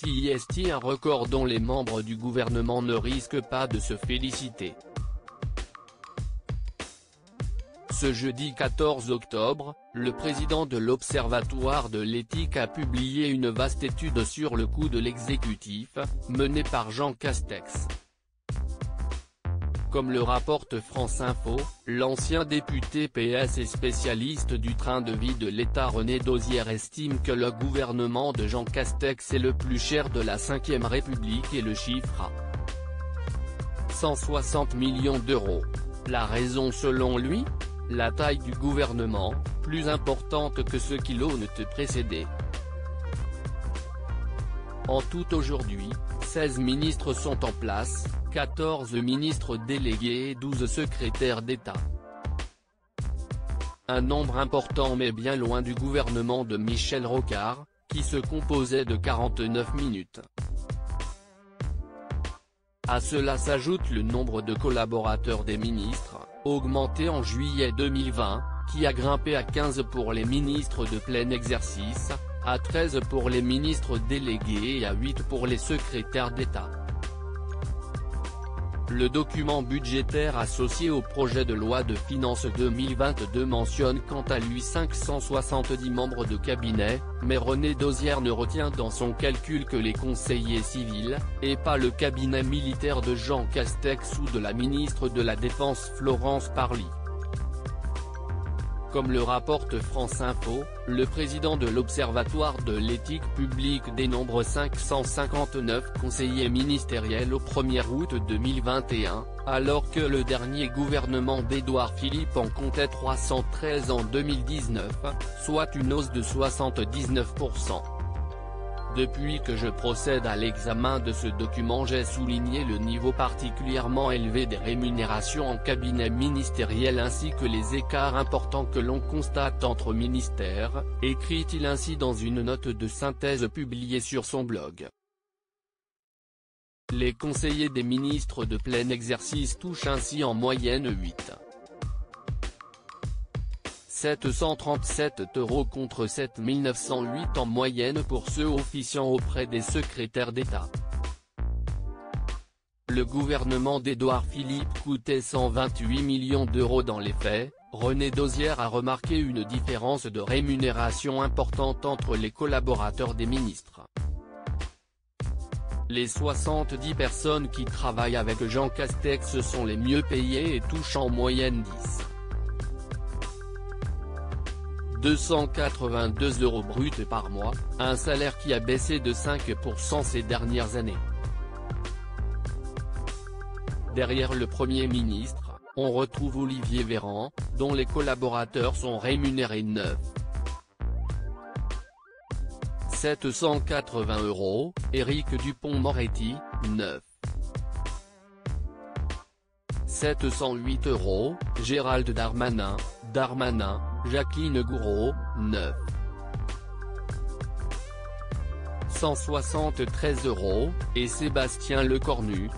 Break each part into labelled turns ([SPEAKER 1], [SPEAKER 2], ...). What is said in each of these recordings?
[SPEAKER 1] y est un record dont les membres du gouvernement ne risquent pas de se féliciter. Ce jeudi 14 octobre, le président de l'Observatoire de l'éthique a publié une vaste étude sur le coût de l'exécutif, menée par Jean Castex. Comme le rapporte France Info, l'ancien député PS et spécialiste du train de vie de l'État René Dosière estime que le gouvernement de Jean Castex est le plus cher de la Ve République et le chiffre à 160 millions d'euros. La raison selon lui ? La taille du gouvernement, plus importante que ceux qui l'ont précédé. En tout aujourd'hui, 16 ministres sont en place, 14 ministres délégués et 12 secrétaires d'État. Un nombre important mais bien loin du gouvernement de Michel Rocard, qui se composait de 49 minutes. À cela s'ajoute le nombre de collaborateurs des ministres, augmenté en juillet 2020, qui a grimpé à 15 pour les ministres de plein exercice, à 13 pour les ministres délégués et à 8 pour les secrétaires d'État. Le document budgétaire associé au projet de loi de finances 2022 mentionne quant à lui 570 membres de cabinet, mais René Dosière ne retient dans son calcul que les conseillers civils, et pas le cabinet militaire de Jean Castex ou de la ministre de la Défense Florence Parly. Comme le rapporte France Info, le président de l'Observatoire de l'éthique publique dénombre 559 conseillers ministériels au 1er août 2021, alors que le dernier gouvernement d'Édouard Philippe en comptait 313 en 2019, soit une hausse de 79%. Depuis que je procède à l'examen de ce document, j'ai souligné le niveau particulièrement élevé des rémunérations en cabinet ministériel ainsi que les écarts importants que l'on constate entre ministères, écrit-il ainsi dans une note de synthèse publiée sur son blog. Les conseillers des ministres de plein exercice touchent ainsi en moyenne 737 € contre 7 908 en moyenne pour ceux officiant auprès des secrétaires d'État. Le gouvernement d'Édouard Philippe coûtait 128 millions d'euros dans les faits. René Dosière a remarqué une différence de rémunération importante entre les collaborateurs des ministres. Les 70 personnes qui travaillent avec Jean Castex sont les mieux payées et touchent en moyenne 282 € bruts par mois, un salaire qui a baissé de 5% ces dernières années. Derrière le Premier ministre, on retrouve Olivier Véran, dont les collaborateurs sont rémunérés 780 €, Éric Dupond-Moretti, 708 €, Gérald Darmanin, Jacqueline Gourault, 173 € et Sébastien Lecornu,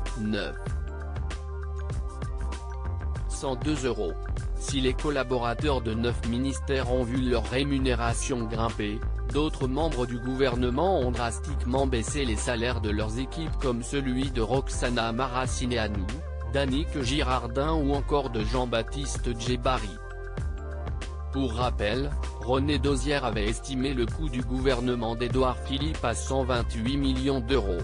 [SPEAKER 1] 102 €. Si les collaborateurs de 9 ministères ont vu leur rémunération grimper, d'autres membres du gouvernement ont drastiquement baissé les salaires de leurs équipes comme celui de Roxana Maracineanu, d'Annick Girardin ou encore de Jean-Baptiste Djebari. Pour rappel, René Dosière avait estimé le coût du gouvernement d'Édouard Philippe à 128 millions d'euros.